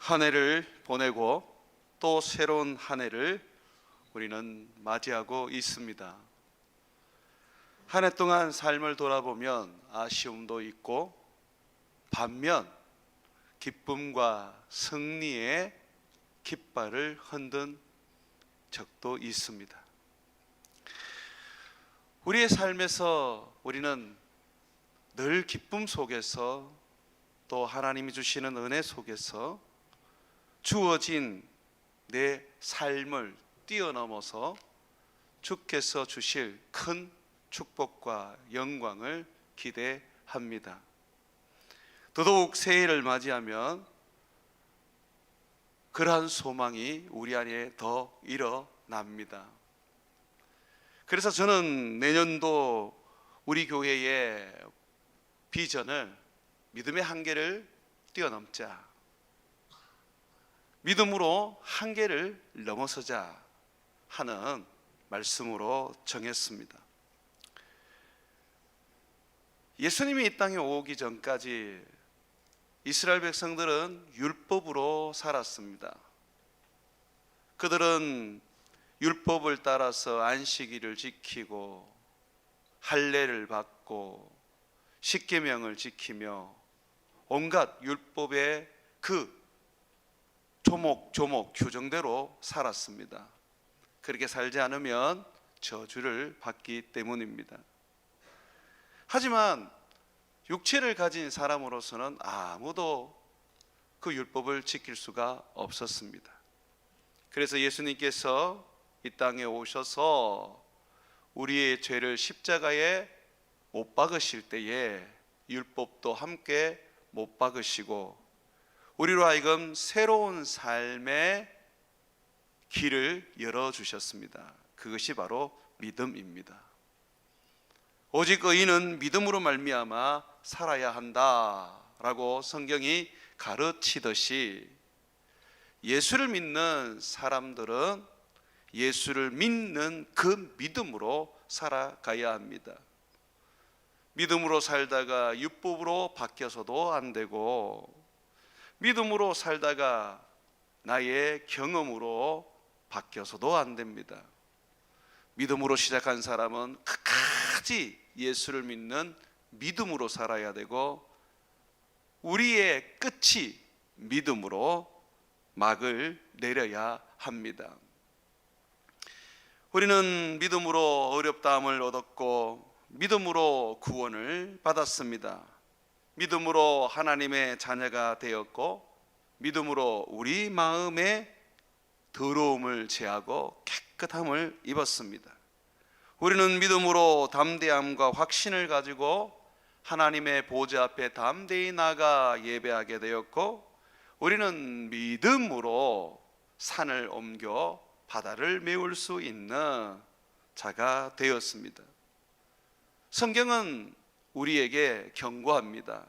한 해를 보내고 또 새로운 한 해를 우리는 맞이하고 있습니다. 한 해 동안 삶을 돌아보면 아쉬움도 있고 반면 기쁨과 승리의 깃발을 흔든 적도 있습니다. 우리의 삶에서 우리는 늘 기쁨 속에서 또 하나님이 주시는 은혜 속에서 주어진 내 삶을 뛰어넘어서 주께서 주실 큰 축복과 영광을 기대합니다. 더더욱 새해를 맞이하면 그러한 소망이 우리 안에 더 일어납니다. 그래서 저는 내년도 우리 교회의 비전을 믿음의 한계를 뛰어넘자, 믿음으로 한계를 넘어서자 하는 말씀으로 정했습니다. 예수님이 이 땅에 오기 전까지 이스라엘 백성들은 율법으로 살았습니다. 그들은 율법을 따라서 안식일을 지키고 할례를 받고 십계명을 지키며 온갖 율법의 그 조목조목 규정대로 살았습니다. 그렇게 살지 않으면 저주를 받기 때문입니다. 하지만 육체를 가진 사람으로서는 아무도 그 율법을 지킬 수가 없었습니다. 그래서 예수님께서 이 땅에 오셔서 우리의 죄를 십자가에 못 박으실 때에 율법도 함께 못 박으시고 우리로 하여금 새로운 삶의 길을 열어주셨습니다. 그것이 바로 믿음입니다. 오직 의인은 믿음으로 말미암아 살아야 한다라고 성경이 가르치듯이 예수를 믿는 사람들은 예수를 믿는 그 믿음으로 살아가야 합니다. 믿음으로 살다가 율법으로 바뀌어서도 안 되고, 믿음으로 살다가 나의 경험으로 바뀌어서도 안 됩니다. 믿음으로 시작한 사람은 끝까지 예수를 믿는 믿음으로 살아야 되고, 우리의 끝이 믿음으로 막을 내려야 합니다. 우리는 믿음으로 어렵다함을 얻었고 믿음으로 구원을 받았습니다. 믿음으로 하나님의 자녀가 되었고 믿음으로 우리 마음의 더러움을 제하고 깨끗함을 입었습니다. 우리는 믿음으로 담대함과 확신을 가지고 하나님의 보좌 앞에 담대히 나가 예배하게 되었고, 우리는 믿음으로 산을 옮겨 바다를 메울 수 있는 자가 되었습니다. 성경은 우리에게 경고합니다.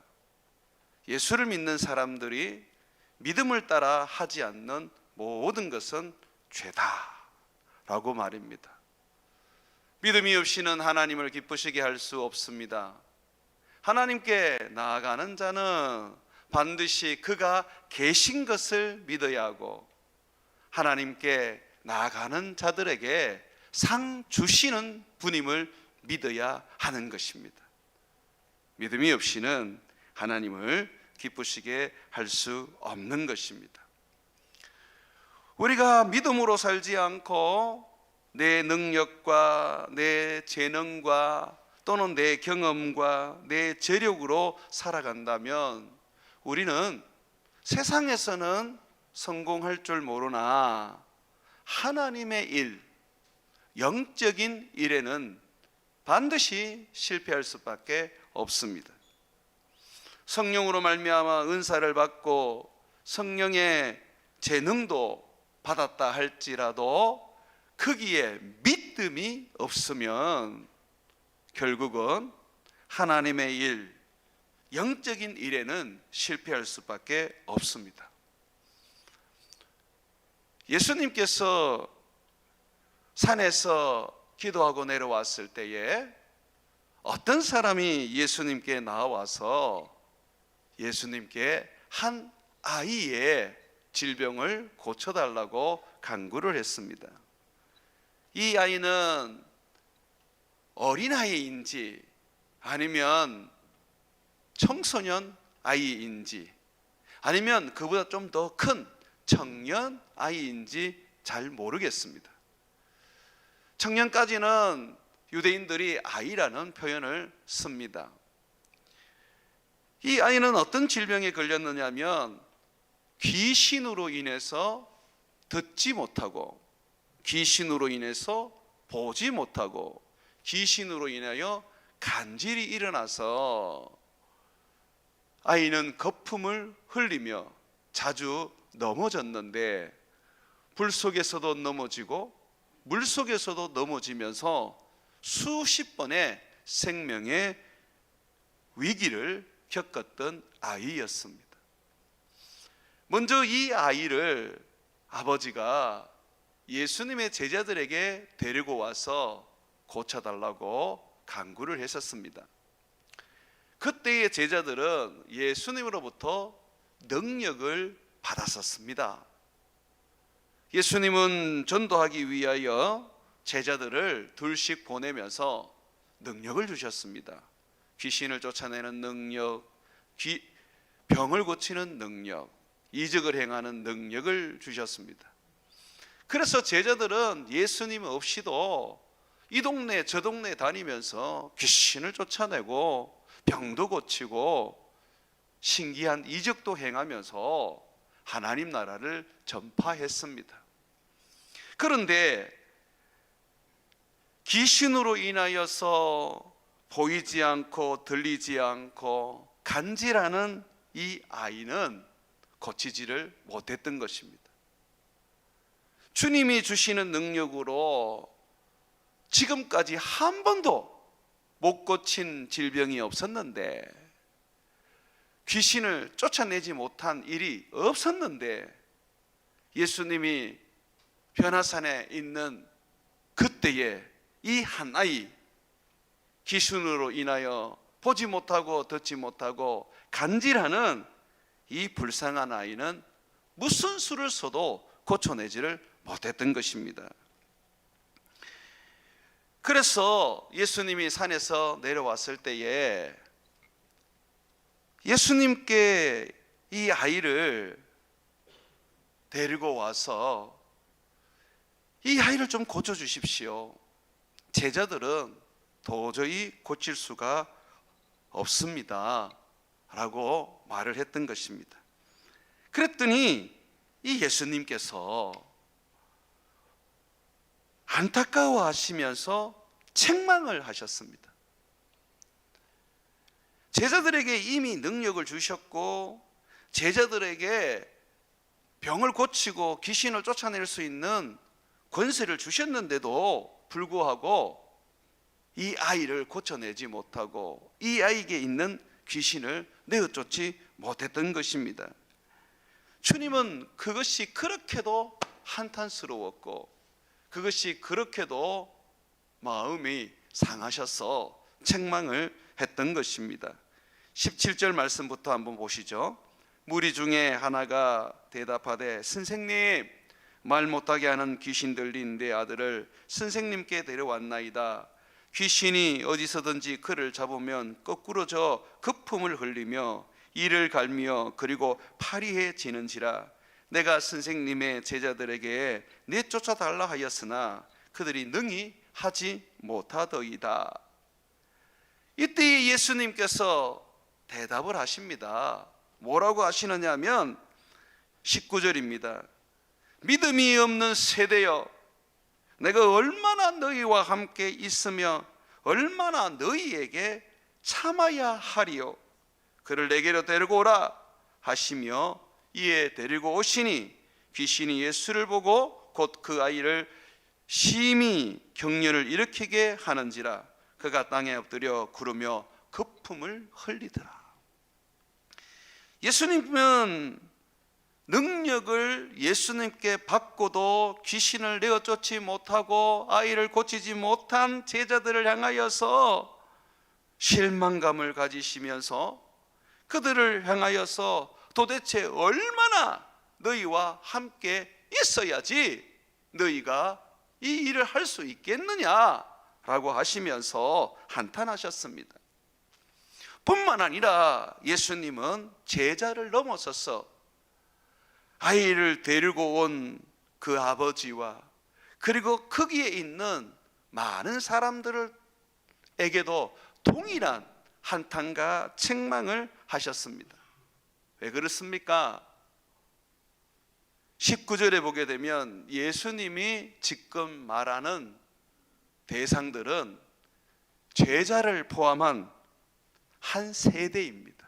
예수를 믿는 사람들이 믿음을 따라 하지 않는 모든 것은 죄다라고 말입니다. 믿음이 없이는 하나님을 기쁘시게 할 수 없습니다. 하나님께 나아가는 자는 반드시 그가 계신 것을 믿어야 하고, 하나님께 나아가는 자들에게 상 주시는 분임을 믿어야 하는 것입니다. 믿음이 없이는 하나님을 기쁘시게 할 수 없는 것입니다. 우리가 믿음으로 살지 않고 내 능력과 내 재능과 또는 내 경험과 내 재력으로 살아간다면 우리는 세상에서는 성공할 줄 모르나 하나님의 일, 영적인 일에는 반드시 실패할 수밖에 없습니다. 성령으로 말미암아 은사를 받고 성령의 재능도 받았다 할지라도 거기에 믿음이 없으면 결국은 하나님의 일, 영적인 일에는 실패할 수밖에 없습니다. 예수님께서 산에서 기도하고 내려왔을 때에 어떤 사람이 예수님께 나와서 예수님께 한 아이의 질병을 고쳐달라고 간구를 했습니다. 이 아이는 어린아이인지 아니면 청소년 아이인지 아니면 그보다 좀 더 큰 청년 아이인지 잘 모르겠습니다. 청년까지는 유대인들이 아이라는 표현을 씁니다. 이 아이는 어떤 질병에 걸렸느냐면 귀신으로 인해서 듣지 못하고 귀신으로 인해서 보지 못하고 귀신으로 인하여 간질이 일어나서 아이는 거품을 흘리며 자주 넘어졌는데 불 속에서도 넘어지고 물 속에서도 넘어지면서 수십 번의 생명의 위기를 겪었던 아이였습니다. 먼저 이 아이를 아버지가 예수님의 제자들에게 데리고 와서 고쳐달라고 간구를 했었습니다. 그때의 제자들은 예수님으로부터 능력을 받았었습니다. 예수님은 전도하기 위하여 제자들을 둘씩 보내면서 능력을 주셨습니다. 귀신을 쫓아내는 능력, 병을 고치는 능력, 이적을 행하는 능력을 주셨습니다. 그래서 제자들은 예수님 없이도 이 동네 저 동네 다니면서 귀신을 쫓아내고 병도 고치고 신기한 이적도 행하면서 하나님 나라를 전파했습니다. 그런데 귀신으로 인하여서 보이지 않고 들리지 않고 간질하는 이 아이는 고치지를 못했던 것입니다. 주님이 주시는 능력으로 지금까지 한 번도 못 고친 질병이 없었는데, 귀신을 쫓아내지 못한 일이 없었는데, 예수님이 변화산에 있는 그때에 이 한 아이, 귀신으로 인하여 보지 못하고 듣지 못하고 간질하는 이 불쌍한 아이는 무슨 수를 써도 고쳐내지를 못했던 것입니다. 그래서 예수님이 산에서 내려왔을 때에 예수님께 이 아이를 데리고 와서 이 아이를 좀 고쳐주십시오. 제자들은 도저히 고칠 수가 없습니다 라고 말을 했던 것입니다. 그랬더니 이 예수님께서 안타까워하시면서 책망을 하셨습니다. 제자들에게 이미 능력을 주셨고 제자들에게 병을 고치고 귀신을 쫓아낼 수 있는 권세를 주셨는데도 불구하고 이 아이를 고쳐내지 못하고 이 아이에게 있는 귀신을 내어쫓지 못했던 것입니다. 주님은 그것이 그렇게도 한탄스러웠고 그것이 그렇게도 마음이 상하셔서 책망을 했던 것입니다. 17절 말씀부터 한번 보시죠. 무리 중에 하나가 대답하되 선생님, 말 못하게 하는 귀신 들린 내 아들을 선생님께 데려왔나이다. 귀신이 어디서든지 그를 잡으면 거꾸로 져 거품을 흘리며 이를 갈며 그리고 파리해지는지라. 내가 선생님의 제자들에게 내쫓아 달라 하였으나 그들이 능히 하지 못하더이다. 이때 예수님께서 대답을 하십니다. 뭐라고 하시느냐 하면 19절입니다. 믿음이 없는 세대여, 내가 얼마나 너희와 함께 있으며 얼마나 너희에게 참아야 하리요. 그를 내게로 데리고 오라 하시며 이에 데리고 오시니 귀신이 예수를 보고 곧 그 아이를 심히 경련을 일으키게 하는지라. 그가 땅에 엎드려 구르며 거품을 흘리더라. 예수님은 능력을 예수님께 받고도 귀신을 내어쫓지 못하고 아이를 고치지 못한 제자들을 향하여서 실망감을 가지시면서 그들을 향하여서 도대체 얼마나 너희와 함께 있어야지 너희가 이 일을 할 수 있겠느냐라고 하시면서 한탄하셨습니다. 뿐만 아니라 예수님은 제자를 넘어서서 아이를 데리고 온 그 아버지와 그리고 거기에 있는 많은 사람들에게도 동일한 한탄과 책망을 하셨습니다. 왜 그렇습니까? 19절에 보게 되면 예수님이 지금 말하는 대상들은 제자를 포함한 한 세대입니다.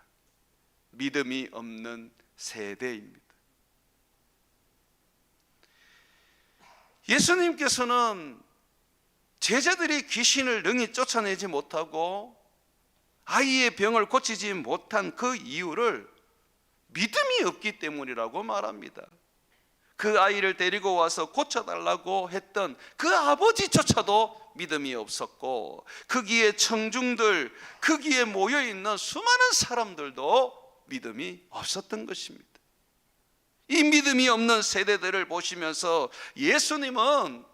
믿음이 없는 세대입니다. 예수님께서는 제자들이 귀신을 능히 쫓아내지 못하고 아이의 병을 고치지 못한 그 이유를 믿음이 없기 때문이라고 말합니다. 그 아이를 데리고 와서 고쳐달라고 했던 그 아버지조차도 믿음이 없었고 거기에 청중들, 거기에 모여있는 수많은 사람들도 믿음이 없었던 것입니다. 이 믿음이 없는 세대들을 보시면서 예수님은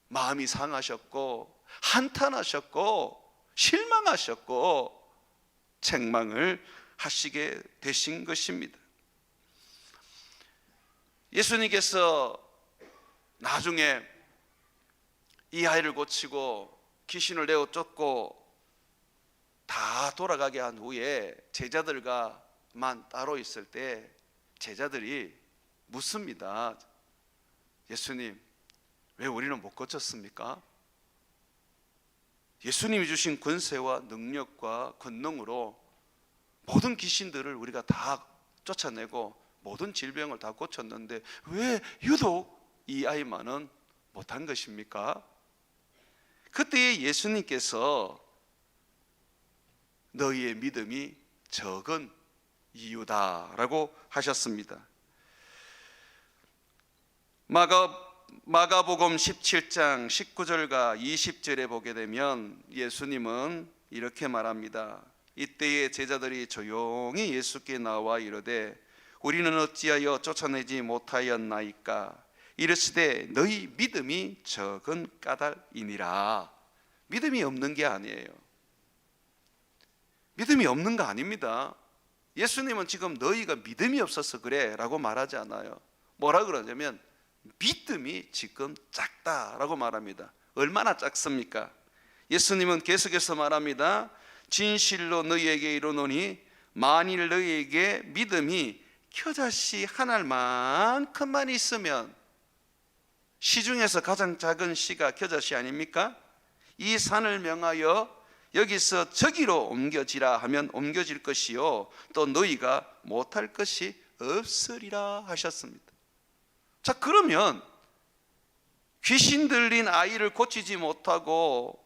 마음이 상하셨고 한탄하셨고 실망하셨고 책망을 하시게 되신 것입니다. 예수님께서 나중에 이 아이를 고치고 귀신을 내어 쫓고 다 돌아가게 한 후에 제자들과만 따로 있을 때 제자들이 묻습니다. 예수님, 왜 우리는 못 고쳤습니까? 예수님이 주신 권세와 능력과 권능으로 모든 귀신들을 우리가 다 쫓아내고 모든 질병을 다 고쳤는데 왜 유독 이 아이만은 못한 것입니까? 그때 예수님께서 너희의 믿음이 적은 이유다라고 하셨습니다. 마가복음 17장 19절과 20절에 보게 되면 예수님은 이렇게 말합니다. 이때에 제자들이 조용히 예수께 나와 이르되 우리는 어찌하여 쫓아내지 못하였나이까? 이르시되 너희 믿음이 적은 까닭이니라. 믿음이 없는 게 아니에요. 믿음이 없는 거 아닙니다. 예수님은 지금 너희가 믿음이 없어서 그래 라고 말하지 않아요. 뭐라 그러냐면 믿음이 지금 작다라고 말합니다. 얼마나 작습니까? 예수님은 계속해서 말합니다. 진실로 너희에게 이르노니 만일 너희에게 믿음이 겨자씨 한 알만큼만 있으면, 시중에서 가장 작은 씨가 겨자씨 아닙니까? 이 산을 명하여 여기서 저기로 옮겨지라 하면 옮겨질 것이요 또 너희가 못할 것이 없으리라 하셨습니다. 자, 그러면 귀신 들린 아이를 고치지 못하고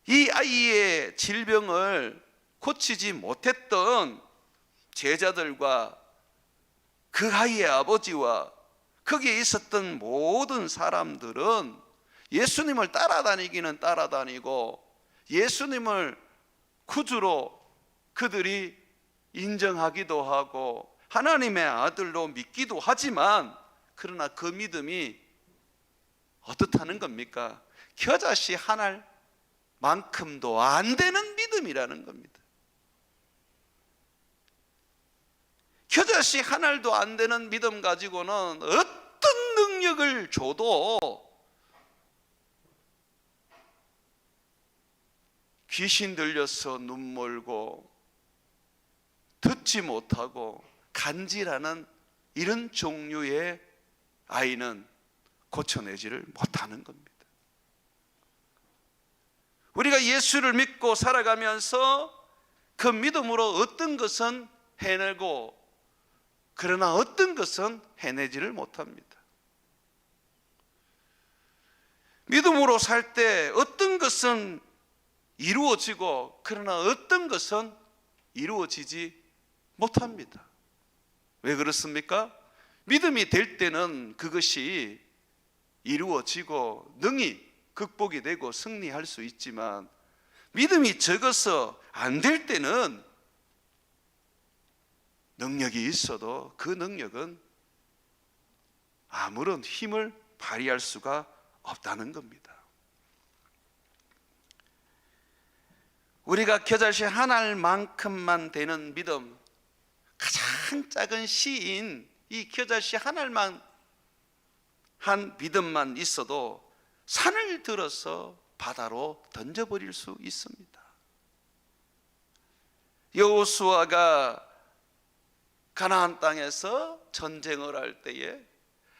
이 아이의 질병을 고치지 못했던 제자들과 그 아이의 아버지와 거기에 있었던 모든 사람들은 예수님을 따라다니기는 따라다니고 예수님을 구주로 그들이 인정하기도 하고 하나님의 아들로 믿기도 하지만, 그러나 그 믿음이 어떻다는 겁니까? 겨자씨 한 알만큼도 안 되는 믿음이라는 겁니다. 겨자씨 한 알도 안 되는 믿음 가지고는 어떤 능력을 줘도 귀신 들려서 눈 멀고 듣지 못하고 간질하는 이런 종류의 아이는 고쳐내지를 못하는 겁니다. 우리가 예수를 믿고 살아가면서 그 믿음으로 어떤 것은 해내고 그러나 어떤 것은 해내지를 못합니다. 믿음으로 살 때 어떤 것은 이루어지고 그러나 어떤 것은 이루어지지 못합니다. 왜 그렇습니까? 믿음이 될 때는 그것이 이루어지고 능히 극복이 되고 승리할 수 있지만, 믿음이 적어서 안 될 때는 능력이 있어도 그 능력은 아무런 힘을 발휘할 수가 없다는 겁니다. 우리가 겨자씨 한 알만큼만 되는 믿음, 가장 작은 씨인 이 겨자씨 한 알만 한 믿음만 있어도 산을 들어서 바다로 던져버릴 수 있습니다. 여호수아가 가나안 땅에서 전쟁을 할 때에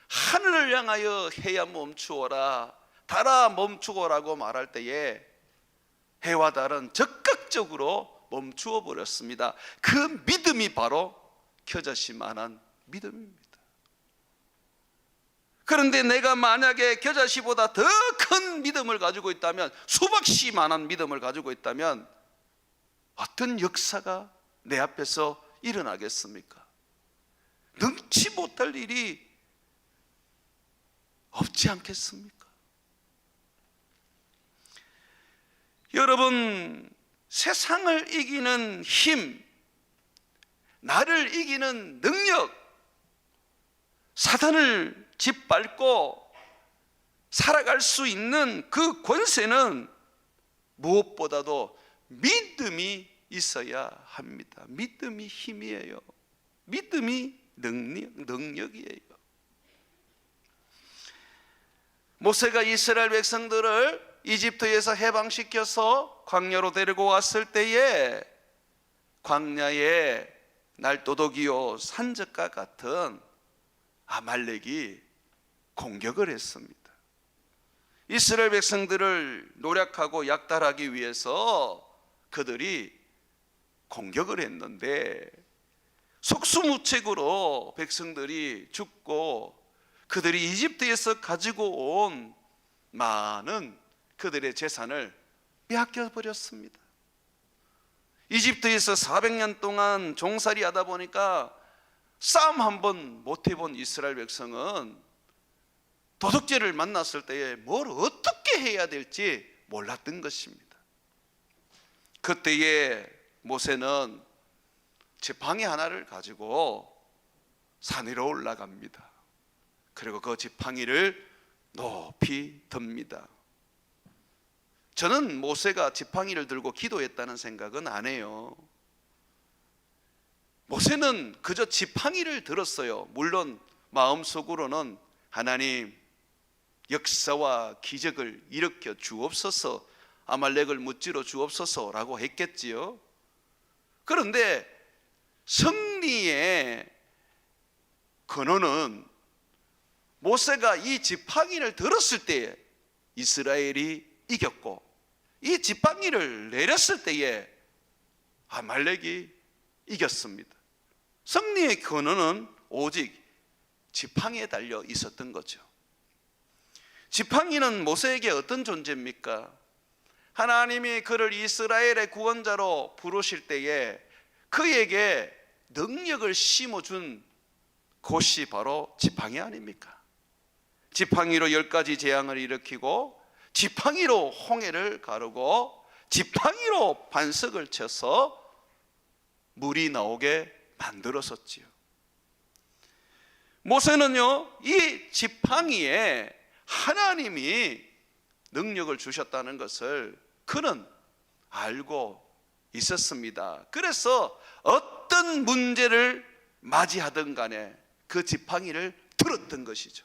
하늘을 향하여 해야 멈추어라, 달아 멈추어라고 말할 때에 해와 달은 적극적으로 멈추어 버렸습니다. 그 믿음이 바로 겨자씨만한 믿음입니다. 그런데 내가 만약에 겨자씨보다 더 큰 믿음을 가지고 있다면, 수박씨만한 믿음을 가지고 있다면 어떤 역사가 내 앞에서 일어나겠습니까? 능치 못할 일이 없지 않겠습니까? 여러분, 세상을 이기는 힘, 나를 이기는 능력, 사단을 짓밟고 살아갈 수 있는 그 권세는 무엇보다도 믿음이 있어야 합니다. 믿음이 힘이에요. 믿음이 능력이에요. 모세가 이스라엘 백성들을 이집트에서 해방시켜서 광야로 데리고 왔을 때에 광야에 날도둑이요 산적과 같은 아말렉이 공격을 했습니다. 이스라엘 백성들을 노력하고 약탈하기 위해서 그들이 공격을 했는데 속수무책으로 백성들이 죽고 그들이 이집트에서 가지고 온 많은 그들의 재산을 빼앗겨 버렸습니다. 이집트에서 400년 동안 종살이 하다 보니까 싸움 한번 못 해본 이스라엘 백성은 도둑질을 만났을 때에 뭘 어떻게 해야 될지 몰랐던 것입니다. 그때에 모세는 지팡이 하나를 가지고 산 위로 올라갑니다. 그리고 그 지팡이를 높이 듭니다. 저는 모세가 지팡이를 들고 기도했다는 생각은 안 해요. 모세는 그저 지팡이를 들었어요. 물론 마음속으로는 하나님, 역사와 기적을 일으켜 주옵소서, 아말렉을 무찌러 주옵소서라고 했겠지요. 그런데 승리의 근원은 모세가 이 지팡이를 들었을 때에 이스라엘이 이겼고, 이 지팡이를 내렸을 때에 아말렉이 이겼습니다. 승리의 근원은 오직 지팡이에 달려 있었던 거죠. 지팡이는 모세에게 어떤 존재입니까? 하나님이 그를 이스라엘의 구원자로 부르실 때에 그에게 능력을 심어준 곳이 바로 지팡이 아닙니까? 지팡이로 10가지 재앙을 일으키고, 지팡이로 홍해를 가르고, 지팡이로 반석을 쳐서 물이 나오게 만들었었지요. 모세는요, 이 지팡이에 하나님이 능력을 주셨다는 것을 그는 알고 있었습니다. 그래서 어떤 문제를 맞이하든 간에 그 지팡이를 들었던 것이죠.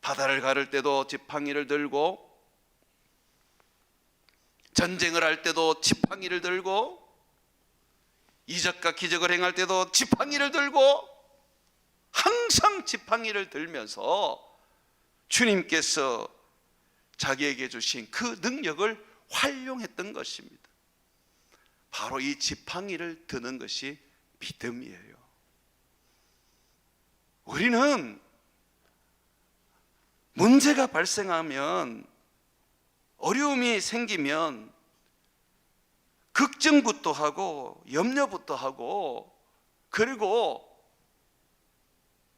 바다를 가를 때도 지팡이를 들고, 전쟁을 할 때도 지팡이를 들고, 이적과 기적을 행할 때도 지팡이를 들고, 항상 지팡이를 들면서 주님께서 자기에게 주신 그 능력을 활용했던 것입니다. 바로 이 지팡이를 드는 것이 믿음이에요. 우리는 문제가 발생하면, 어려움이 생기면 걱정부터 하고 염려부터 하고, 그리고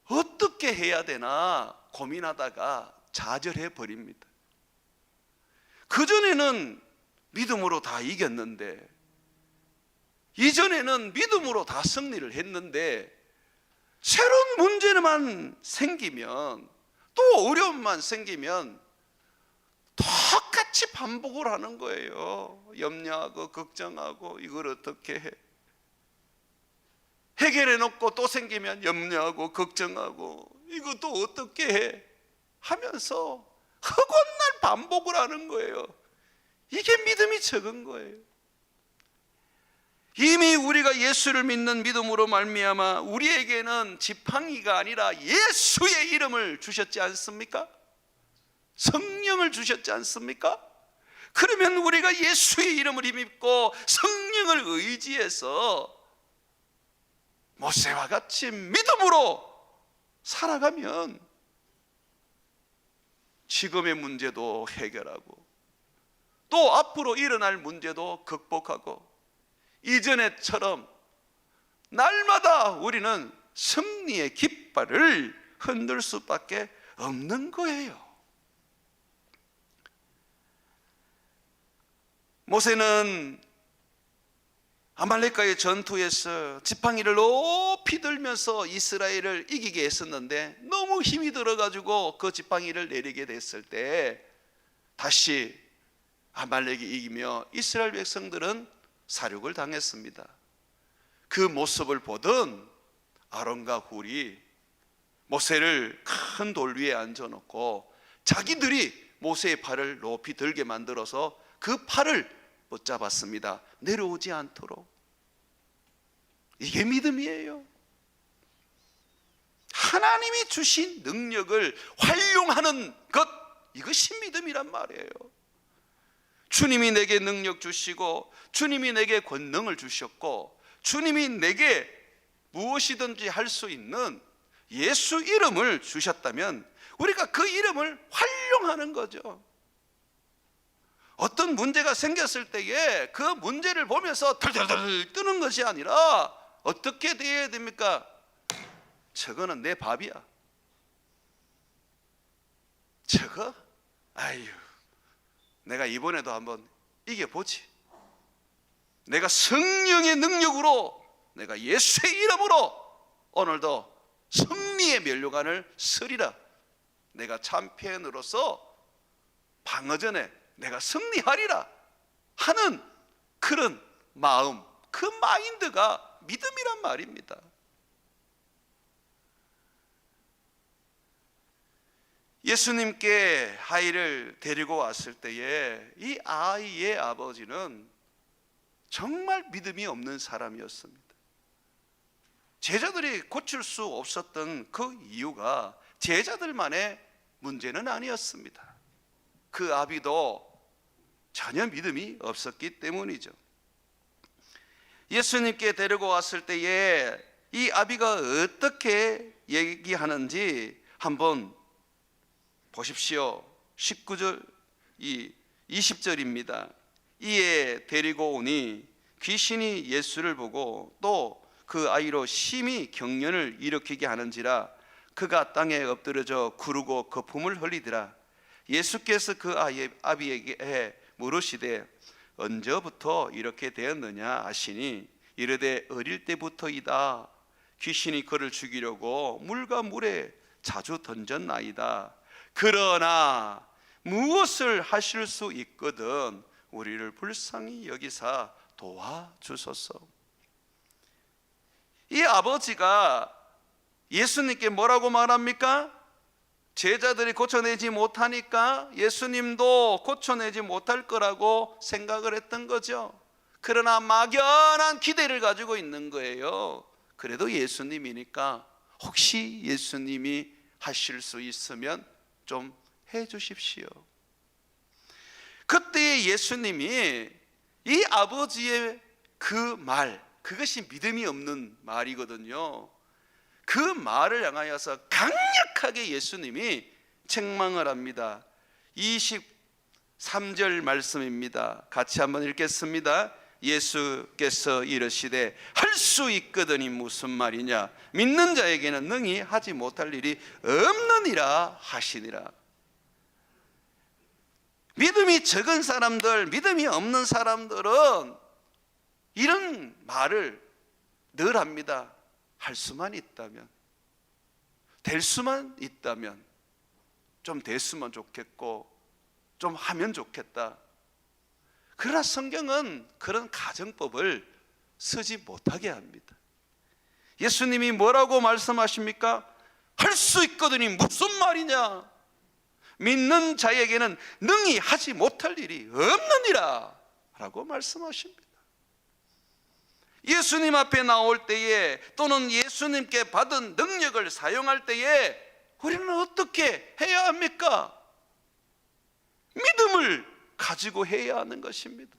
어떻게 해야 되나 고민하다가 좌절해 버립니다. 그전에는 믿음으로 다 이겼는데 이전에는 믿음으로 다 승리를 했는데 새로운 문제만 생기면, 또 어려움만 생기면 똑같이 반복을 하는 거예요. 염려하고 걱정하고 이걸 어떻게 해, 해결해 놓고 또 생기면 염려하고 걱정하고 이것도 어떻게 해 하면서 허건날 반복을 하는 거예요. 이게 믿음이 적은 거예요. 이미 우리가 예수를 믿는 믿음으로 말미암아 우리에게는 지팡이가 아니라 예수의 이름을 주셨지 않습니까? 성령을 주셨지 않습니까? 그러면 우리가 예수의 이름을 힘입고 성령을 의지해서 모세와 같이 믿음으로 살아가면 지금의 문제도 해결하고 또 앞으로 일어날 문제도 극복하고 이전에처럼 날마다 우리는 승리의 깃발을 흔들 수밖에 없는 거예요. 모세는 아말렉과의 전투에서 지팡이를 높이 들면서 이스라엘을 이기게 했었는데 너무 힘이 들어가지고 그 지팡이를 내리게 됐을 때 다시 아말렉이 이기며 이스라엘 백성들은 사륙을 당했습니다. 그 모습을 보던 아론과 훌이 모세를 큰 돌 위에 앉아놓고 자기들이 모세의 팔을 높이 들게 만들어서 그 팔을 붙잡았습니다. 내려오지 않도록. 이게 믿음이에요. 하나님이 주신 능력을 활용하는 것, 이것이 믿음이란 말이에요. 주님이 내게 능력 주시고 주님이 내게 권능을 주셨고 주님이 내게 무엇이든지 할 수 있는 예수 이름을 주셨다면 우리가 그 이름을 활용하는 거죠. 어떤 문제가 생겼을 때에 그 문제를 보면서 덜덜덜 뜨는 것이 아니라 어떻게 돼야 됩니까? 저거는 내 밥이야. 저거? 아유, 내가 이번에도 한번 이겨보지. 내가 성령의 능력으로, 내가 예수의 이름으로 오늘도 승리의 면류관을 쓰리라. 내가 챔피언으로서 방어전에 내가 승리하리라 하는 그런 마음, 그 마인드가 믿음이란 말입니다. 예수님께 아이를 데리고 왔을 때에 이 아이의 아버지는 정말 믿음이 없는 사람이었습니다. 제자들이 고칠 수 없었던 그 이유가 제자들만의 문제는 아니었습니다. 그 아비도 전혀 믿음이 없었기 때문이죠. 예수님께 데리고 왔을 때에 이 아비가 어떻게 얘기하는지 한번 보십시오. 19절, 20절입니다. 이에 데리고 오니 귀신이 예수를 보고 또 그 아이로 심히 경련을 일으키게 하는지라 그가 땅에 엎드려져 구르고 거품을 흘리더라. 예수께서 그 아비에게 물으시되 언제부터 이렇게 되었느냐 하시니 이르되 어릴 때부터이다. 귀신이 그를 죽이려고 물과 물에 자주 던졌나이다. 그러나 무엇을 하실 수 있거든 우리를 불쌍히 여기사 도와주소서. 이 아버지가 예수님께 뭐라고 말합니까? 제자들이 고쳐내지 못하니까 예수님도 고쳐내지 못할 거라고 생각을 했던 거죠. 그러나 막연한 기대를 가지고 있는 거예요. 그래도 예수님이니까 혹시 예수님이 하실 수 있으면 좀 해주십시오. 그때 예수님이 이 아버지의 그 말, 그것이 믿음이 없는 말이거든요. 그 말을 향하여서 강력하게 예수님이 책망을 합니다. 23절 말씀입니다. 같이 한번 읽겠습니다. 예수께서 이르시되 할 수 있거든이 무슨 말이냐? 믿는 자에게는 능히 하지 못할 일이 없느니라 하시니라. 믿음이 적은 사람들, 믿음이 없는 사람들은 이런 말을 늘 합니다. 할 수만 있다면, 될 수만 있다면, 좀 됐으면 좋겠고 좀 하면 좋겠다. 그러나 성경은 그런 가정법을 쓰지 못하게 합니다. 예수님이 뭐라고 말씀하십니까? 할 수 있거든이 무슨 말이냐? 믿는 자에게는 능히 하지 못할 일이 없느니라 라고 말씀하십니다. 예수님 앞에 나올 때에, 또는 예수님께 받은 능력을 사용할 때에 우리는 어떻게 해야 합니까? 믿음을 가지고 해야 하는 것입니다.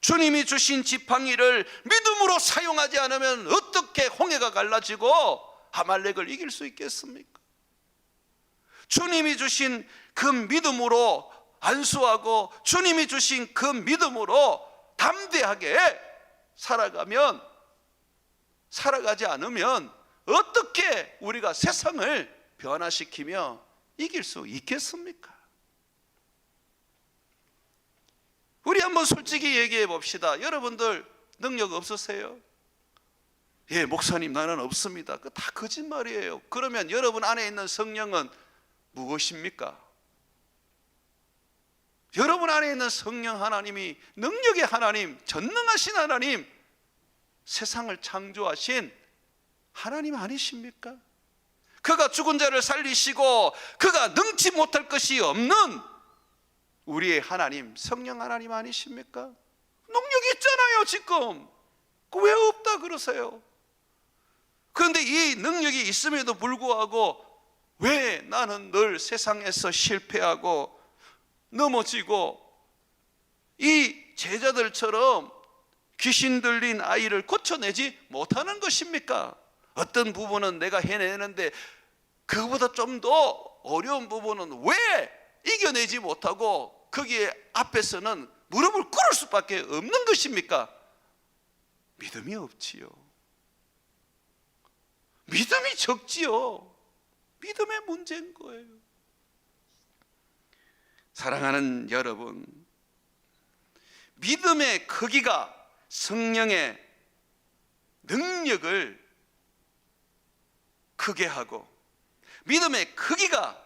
주님이 주신 지팡이를 믿음으로 사용하지 않으면 어떻게 홍해가 갈라지고 아말렉을 이길 수 있겠습니까? 주님이 주신 그 믿음으로 안수하고 주님이 주신 그 믿음으로 담대하게 살아가지 않으면 어떻게 우리가 세상을 변화시키며 이길 수 있겠습니까? 우리 한번 솔직히 얘기해 봅시다. 여러분들 능력 없으세요? 예, 목사님 나는 없습니다. 그거 다 거짓말이에요. 그러면 여러분 안에 있는 성령은 무엇입니까? 여러분 안에 있는 성령 하나님이, 능력의 하나님, 전능하신 하나님, 세상을 창조하신 하나님 아니십니까? 그가 죽은 자를 살리시고 그가 능치 못할 것이 없는 우리의 하나님, 성령 하나님 아니십니까? 능력이 있잖아요 지금. 왜 없다 그러세요? 그런데 이 능력이 있음에도 불구하고 왜 나는 늘 세상에서 실패하고 넘어지고 이 제자들처럼 귀신 들린 아이를 고쳐내지 못하는 것입니까? 어떤 부분은 내가 해내는데 그보다 좀 더 어려운 부분은 왜 이겨내지 못하고 거기에 앞에서는 무릎을 꿇을 수밖에 없는 것입니까? 믿음이 없지요. 믿음이 적지요. 믿음의 문제인 거예요. 사랑하는 여러분, 믿음의 크기가 성령의 능력을 크게 하고, 믿음의 크기가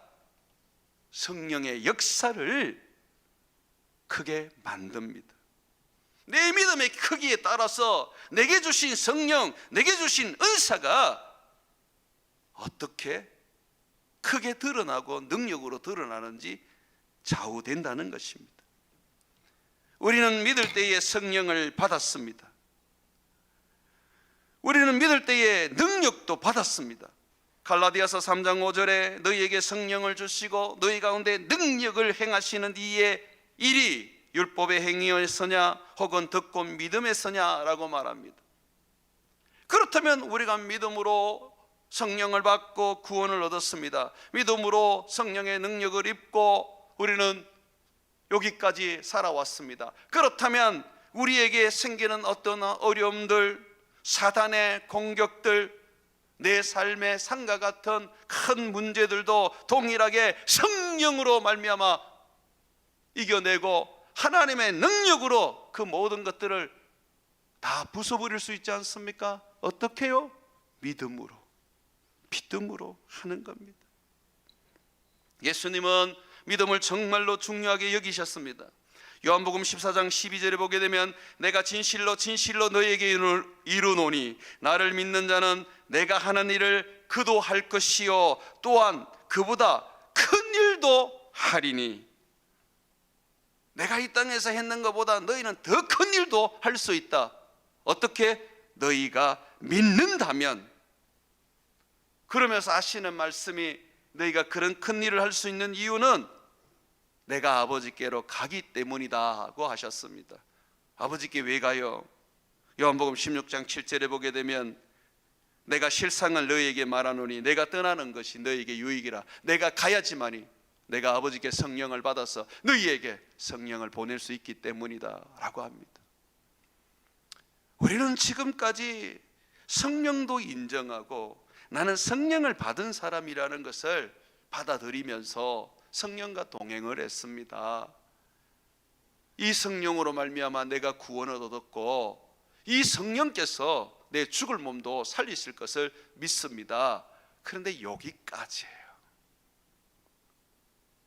성령의 역사를 크게 만듭니다. 내 믿음의 크기에 따라서 내게 주신 성령, 내게 주신 은사가 어떻게 크게 드러나고 능력으로 드러나는지 좌우된다는 것입니다. 우리는 믿을 때에 성령을 받았습니다. 우리는 믿을 때에 능력도 받았습니다. 갈라디아서 3장 5절에 너희에게 성령을 주시고 너희 가운데 능력을 행하시는 이의 일이 율법의 행위에서냐 혹은 듣고 믿음에서냐라고 말합니다. 그렇다면 우리가 믿음으로 성령을 받고 구원을 얻었습니다. 믿음으로 성령의 능력을 입고 우리는 여기까지 살아왔습니다. 그렇다면 우리에게 생기는 어떤 어려움들, 사단의 공격들, 내 삶의 산과 같은 큰 문제들도 동일하게 성령으로 말미암아 이겨내고 하나님의 능력으로 그 모든 것들을 다 부숴버릴 수 있지 않습니까? 어떻게요? 믿음으로 하는 겁니다. 예수님은 믿음을 정말로 중요하게 여기셨습니다. 요한복음 14장 12절에 보게 되면 내가 진실로 진실로 너희에게 이르노니 나를 믿는 자는 내가 하는 일을 그도 할 것이요 또한 그보다 큰 일도 하리니. 내가 이 땅에서 했는 것보다 너희는 더 큰 일도 할 수 있다. 어떻게? 너희가 믿는다면. 그러면서 하시는 말씀이 너희가 그런 큰 일을 할 수 있는 이유는 내가 아버지께로 가기 때문이다고 하셨습니다. 아버지께 왜 가요? 요한복음 16장 7절에 보게 되면 내가 실상을 너희에게 말하노니 내가 떠나는 것이 너희에게 유익이라. 내가 가야지만이 내가 아버지께 성령을 받아서 너희에게 성령을 보낼 수 있기 때문이다 라고 합니다. 우리는 지금까지 성령도 인정하고 나는 성령을 받은 사람이라는 것을 받아들이면서 성령과 동행을 했습니다. 이 성령으로 말미암아 내가 구원을 얻었고 이 성령께서 내 죽을 몸도 살리실 것을 믿습니다. 그런데 여기까지예요.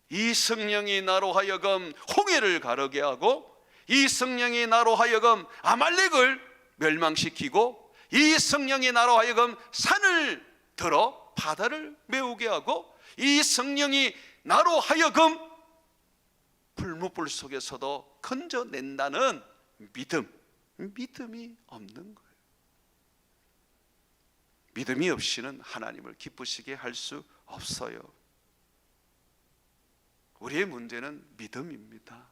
이 성령이 나로 하여금 홍해를 가르게 하고 이 성령이 나로 하여금 아말렉을 멸망시키고 이 성령이 나로 하여금 산을 들어 바다를 메우게 하고 이 성령이 나로 하여금 불못불 속에서도 건져낸다는 믿음이 없는 거예요. 믿음이 없이는 하나님을 기쁘시게 할 수 없어요. 우리의 문제는 믿음입니다.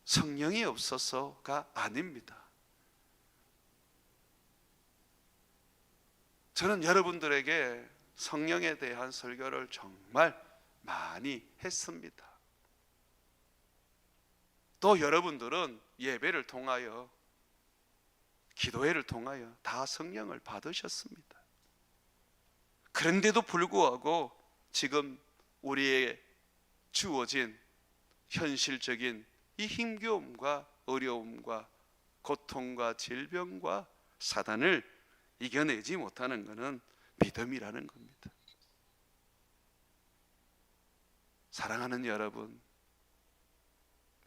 성령이 없어서가 아닙니다. 저는 여러분들에게 성령에 대한 설교를 정말 많이 했습니다. 또 여러분들은 예배를 통하여 기도회를 통하여 다 성령을 받으셨습니다. 그런데도 불구하고 지금 우리에게 주어진 현실적인 이 힘겨움과 어려움과 고통과 질병과 사단을 이겨내지 못하는 것은 믿음이라는 겁니다. 사랑하는 여러분,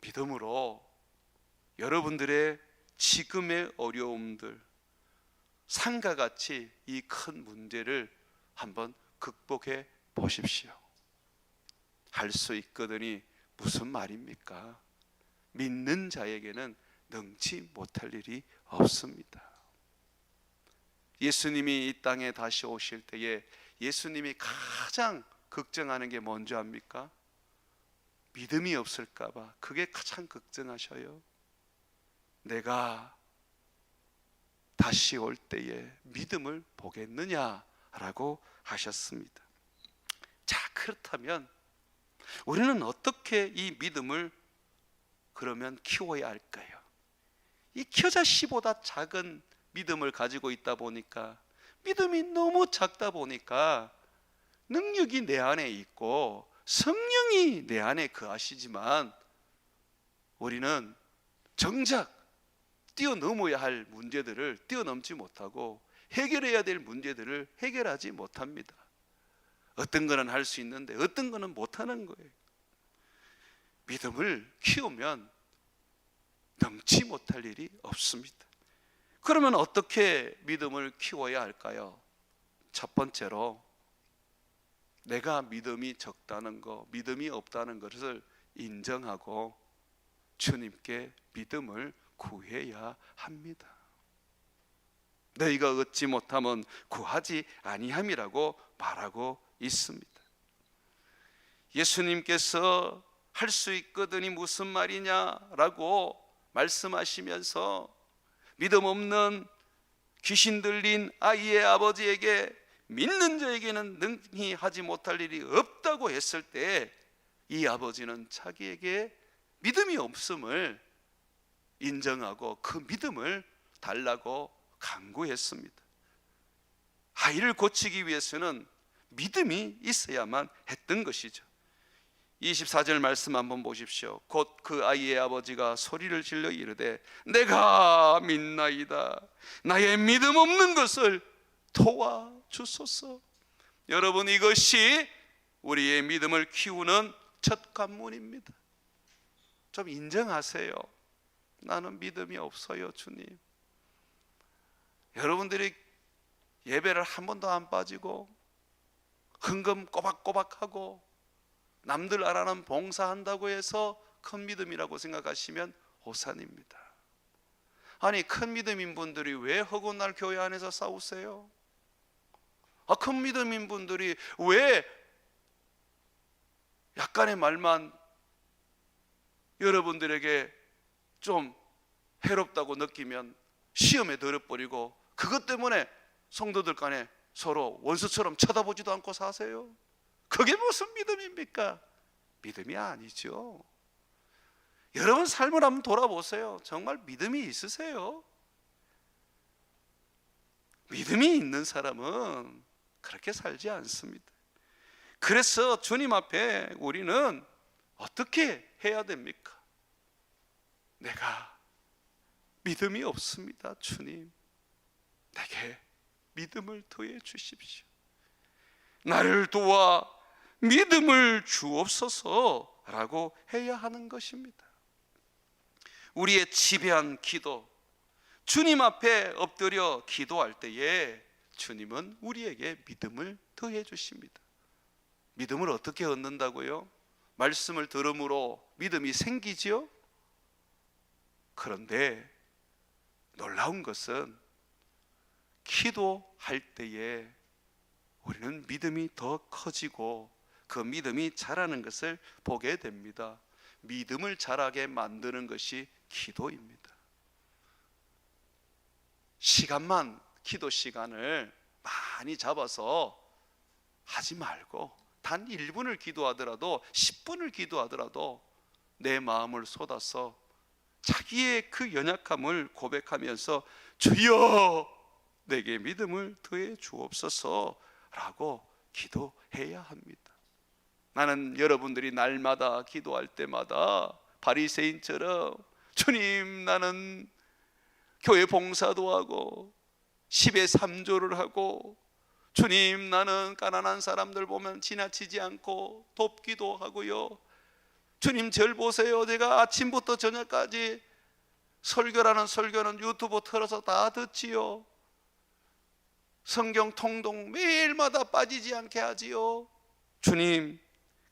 믿음으로 여러분들의 지금의 어려움들, 산과 같이 이 큰 문제를 한번 극복해 보십시오. 할 수 있거든이 무슨 말입니까? 믿는 자에게는 능치 못할 일이 없습니다. 예수님이 이 땅에 다시 오실 때에 예수님이 가장 걱정하는 게 뭔지 압니까? 믿음이 없을까 봐. 그게 가장 걱정하셔요. 내가 다시 올 때에 믿음을 보겠느냐라고 하셨습니다. 자, 그렇다면 우리는 어떻게 이 믿음을 그러면 키워야 할까요? 이 겨자씨보다 작은 믿음을 가지고 있다 보니까, 믿음이 너무 작다 보니까 능력이 내 안에 있고 성령이 내 안에 거하시지만 우리는 정작 뛰어넘어야 할 문제들을 뛰어넘지 못하고 해결해야 될 문제들을 해결하지 못합니다. 어떤 거는 할 수 있는데 어떤 거는 못하는 거예요. 믿음을 키우면 넘지 못할 일이 없습니다. 그러면 어떻게 믿음을 키워야 할까요? 첫 번째로 내가 믿음이 적다는 거, 믿음이 없다는 것을 인정하고 주님께 믿음을 구해야 합니다. 너희가 얻지 못하면 구하지 아니함이라고 말하고 있습니다. 예수님께서 할 수 있거든이 무슨 말이냐라고 말씀하시면서 믿음 없는 귀신 들린 아이의 아버지에게 믿는 자에게는 능히 하지 못할 일이 없다고 했을 때 이 아버지는 자기에게 믿음이 없음을 인정하고 그 믿음을 달라고 간구했습니다. 아이를 고치기 위해서는 믿음이 있어야만 했던 것이죠. 24절 말씀 한번 보십시오. 곧 그 아이의 아버지가 소리를 질러 이르되 내가 믿나이다. 나의 믿음 없는 것을 도와주소서. 여러분, 이것이 우리의 믿음을 키우는 첫 관문입니다. 좀 인정하세요. 나는 믿음이 없어요, 주님. 여러분들이 예배를 한 번도 안 빠지고 헌금 꼬박꼬박하고 남들 안 하는 봉사한다고 해서 큰 믿음이라고 생각하시면 오산입니다. 아니, 큰 믿음인 분들이 왜 허구한 날 교회 안에서 싸우세요? 큰 믿음인 분들이 왜 약간의 말만 여러분들에게 좀 해롭다고 느끼면 시험에 들어버리고 그것 때문에 성도들 간에 서로 원수처럼 쳐다보지도 않고 사세요? 그게 무슨 믿음입니까? 믿음이 아니죠. 여러분 삶을 한번 돌아보세요. 정말 믿음이 있으세요? 믿음이 있는 사람은 그렇게 살지 않습니다. 그래서 주님 앞에 우리는 어떻게 해야 됩니까? 내가 믿음이 없습니다. 주님, 내게 믿음을 더해 주십시오. 나를 도와 믿음을 주옵소서라고 해야 하는 것입니다. 우리의 지배한 기도, 주님 앞에 엎드려 기도할 때에 주님은 우리에게 믿음을 더해 주십니다. 믿음을 어떻게 얻는다고요? 말씀을 들음으로 믿음이 생기지요? 그런데 놀라운 것은 기도할 때에 우리는 믿음이 더 커지고 그 믿음이 자라는 것을 보게 됩니다. 믿음을 자라게 만드는 것이 기도입니다. 시간만, 기도 시간을 많이 잡아서 하지 말고 단 1분을 기도하더라도 10분을 기도하더라도 내 마음을 쏟아서 자기의 그 연약함을 고백하면서 주여 내게 믿음을 더해 주옵소서 라고 기도해야 합니다. 나는 여러분들이 날마다 기도할 때마다 바리새인처럼 주님, 나는 교회 봉사도 하고 10의 3조를 하고 주님, 나는 가난한 사람들 보면 지나치지 않고 돕기도 하고요. 주님, 절 보세요. 제가 아침부터 저녁까지 설교라는 설교는 유튜브 틀어서 다 듣지요. 성경 통독 매일마다 빠지지 않게 하지요. 주님,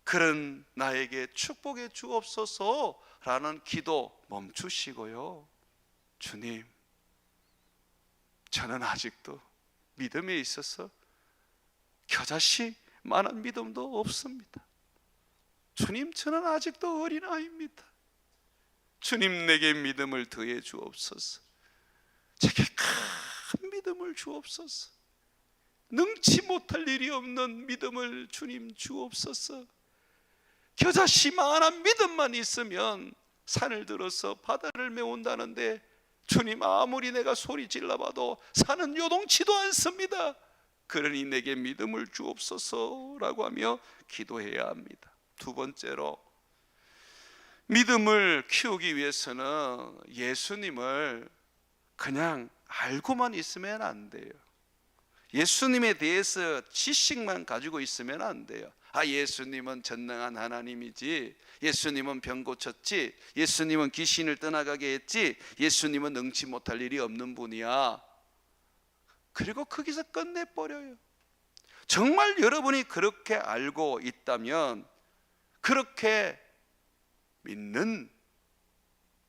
그런 나에게 축복해 주옵소서라는 기도 멈추시고요. 주님, 저는 아직도 믿음에 있어서 겨자씨 만한 믿음도 없습니다. 주님, 저는 아직도 어린아이입니다. 주님, 내게 믿음을 더해 주옵소서. 제게 큰 믿음을 주옵소서. 능치 못할 일이 없는 믿음을 주님 주옵소서. 겨자씨만한 믿음만 있으면 산을 들어서 바다를 메운다는데 주님, 아무리 내가 소리 질러봐도 산은 요동치도 않습니다. 그러니 내게 믿음을 주옵소서라고 하며 기도해야 합니다. 두 번째로, 믿음을 키우기 위해서는 예수님을 그냥 알고만 있으면 안 돼요. 예수님에 대해서 지식만 가지고 있으면 안 돼요. 예수님은 전능한 하나님이지, 예수님은 병 고쳤지, 예수님은 귀신을 떠나가게 했지, 예수님은 능치 못할 일이 없는 분이야. 그리고 거기서 끝내버려요. 정말 여러분이 그렇게 알고 있다면 그렇게 믿는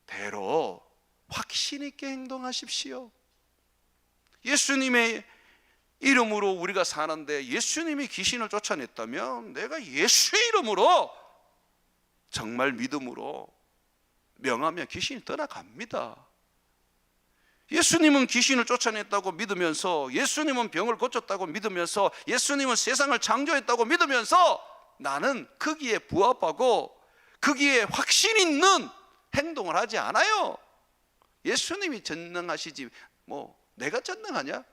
대로 확신 있게 행동하십시오. 예수님의 이름으로 우리가 사는데 예수님이 귀신을 쫓아냈다면 내가 예수의 이름으로 정말 믿음으로 명하면 귀신이 떠나갑니다. 예수님은 귀신을 쫓아냈다고 믿으면서, 예수님은 병을 고쳤다고 믿으면서, 예수님은 세상을 창조했다고 믿으면서 나는 거기에 부합하고 거기에 확신 있는 행동을 하지 않아요. 예수님이 전능하시지 내가 전능하냐?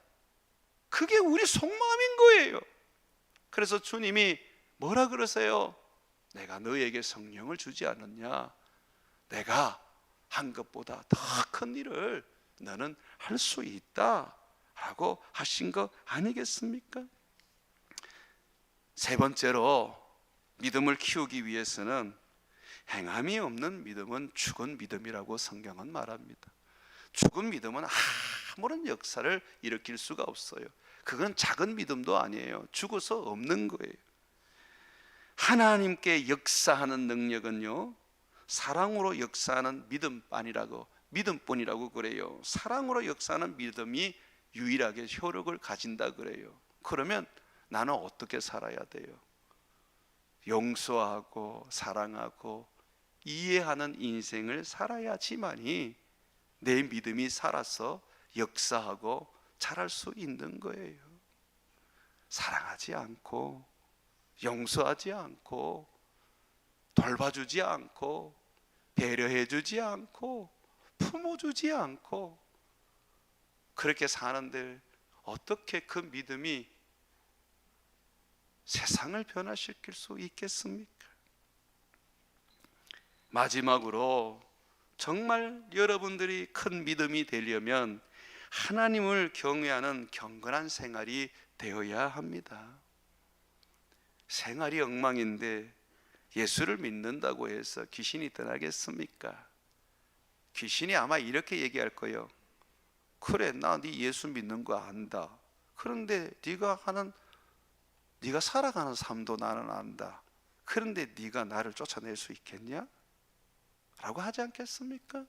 그게 우리 속마음인 거예요. 그래서 주님이 뭐라 그러세요? 내가 너에게 성령을 주지 않았냐? 내가 한 것보다 더 큰 일을 너는 할 수 있다 라고 하신 거 아니겠습니까? 세 번째로, 믿음을 키우기 위해서는 행함이 없는 믿음은 죽은 믿음이라고 성경은 말합니다. 죽은 믿음은 아무런 역사를 일으킬 수가 없어요. 그건 작은 믿음도 아니에요. 죽어서 없는 거예요. 하나님께 역사하는 능력은요, 사랑으로 역사하는 믿음뿐이라고 그래요. 사랑으로 역사하는 믿음이 유일하게 효력을 가진다 그래요. 그러면 나는 어떻게 살아야 돼요? 용서하고 사랑하고 이해하는 인생을 살아야지만이 내 믿음이 살아서 역사하고 자랄 수 있는 거예요. 사랑하지 않고 용서하지 않고 돌봐주지 않고 배려해주지 않고 품어주지 않고 그렇게 사는데 어떻게 그 믿음이 세상을 변화시킬 수 있겠습니까? 마지막으로 정말 여러분들이 큰 믿음이 되려면 하나님을 경외하는 경건한 생활이 되어야 합니다. 생활이 엉망인데 예수를 믿는다고 해서 귀신이 떠나겠습니까? 귀신이 아마 이렇게 얘기할 거예요. 그래, 나 네 예수 믿는 거 안다. 그런데 네가 살아가는 삶도 나는 안다. 그런데 네가 나를 쫓아낼 수 있겠냐? 라고 하지 않겠습니까?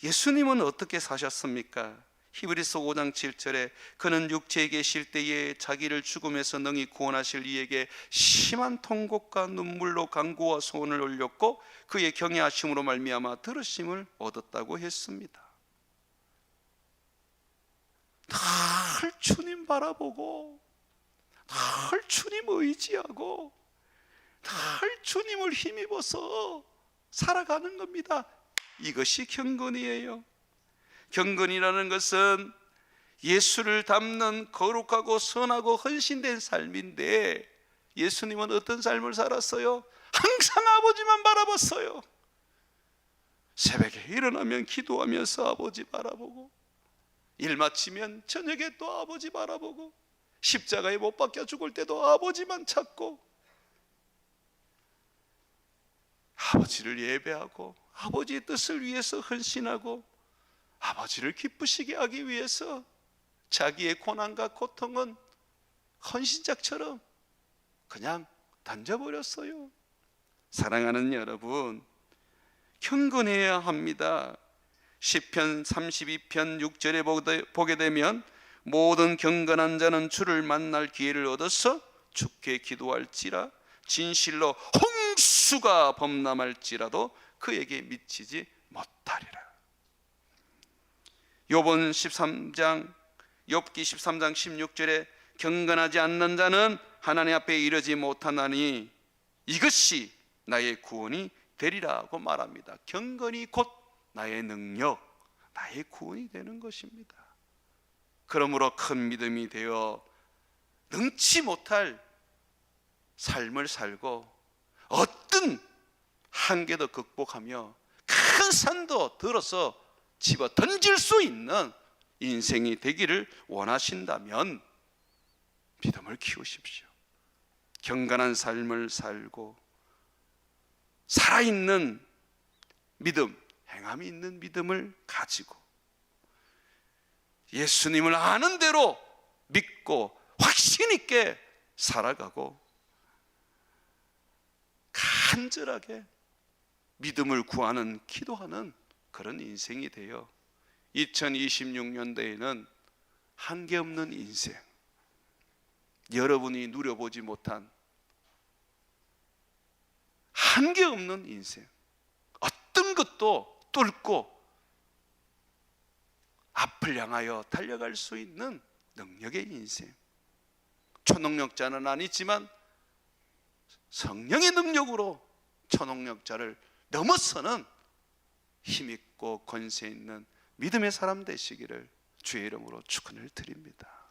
예수님은 어떻게 사셨습니까? 히브리서 5장 7절에 그는 육체에 계실 때에 자기를 죽음에서 능히 구원하실 이에게 심한 통곡과 눈물로 간구와 소원을 올렸고 그의 경외하심으로 말미암아 들으심을 얻었다고 했습니다. 늘 주님 바라보고 늘 주님 의지하고 늘 주님을 힘입어서 살아가는 겁니다. 이것이 경건이에요. 경건이라는 것은 예수를 닮는 거룩하고 선하고 헌신된 삶인데, 예수님은 어떤 삶을 살았어요? 항상 아버지만 바라봤어요. 새벽에 일어나면 기도하면서 아버지 바라보고, 일 마치면 저녁에 또 아버지 바라보고, 십자가에 못 박혀 죽을 때도 아버지만 찾고, 아버지를 예배하고 아버지의 뜻을 위해서 헌신하고 아버지를 기쁘시게 하기 위해서 자기의 고난과 고통은 헌신작처럼 그냥 던져버렸어요. 사랑하는 여러분, 경건해야 합니다. 시편 32편 6절에 보게 되면 모든 경건한 자는 주를 만날 기회를 얻어서 주께 기도할지라 진실로 홍수가 범람할지라도 그에게 미치지 못하리라. 욥기 13장 16절에 경건하지 않는 자는 하나님 앞에 이르지 못하나니 이것이 나의 구원이 되리라고 말합니다. 경건이 곧 나의 능력, 나의 구원이 되는 것입니다. 그러므로 큰 믿음이 되어 능치 못할 삶을 살고 어떤 한계도 극복하며 큰 산도 들어서 집어 던질 수 있는 인생이 되기를 원하신다면 믿음을 키우십시오. 경건한 삶을 살고 살아있는 믿음, 행함이 있는 믿음을 가지고 예수님을 아는 대로 믿고 확신 있게 살아가고 간절하게 믿음을 구하는, 기도하는 그런 인생이 되어 2026년도에는 한계 없는 인생, 여러분이 누려보지 못한 한계 없는 인생, 어떤 것도 뚫고 앞을 향하여 달려갈 수 있는 능력의 인생. 초능력자는 아니지만 성령의 능력으로 초능력자를 넘어서는 힘있고 권세 있는 믿음의 사람 되시기를 주의 이름으로 축원을 드립니다.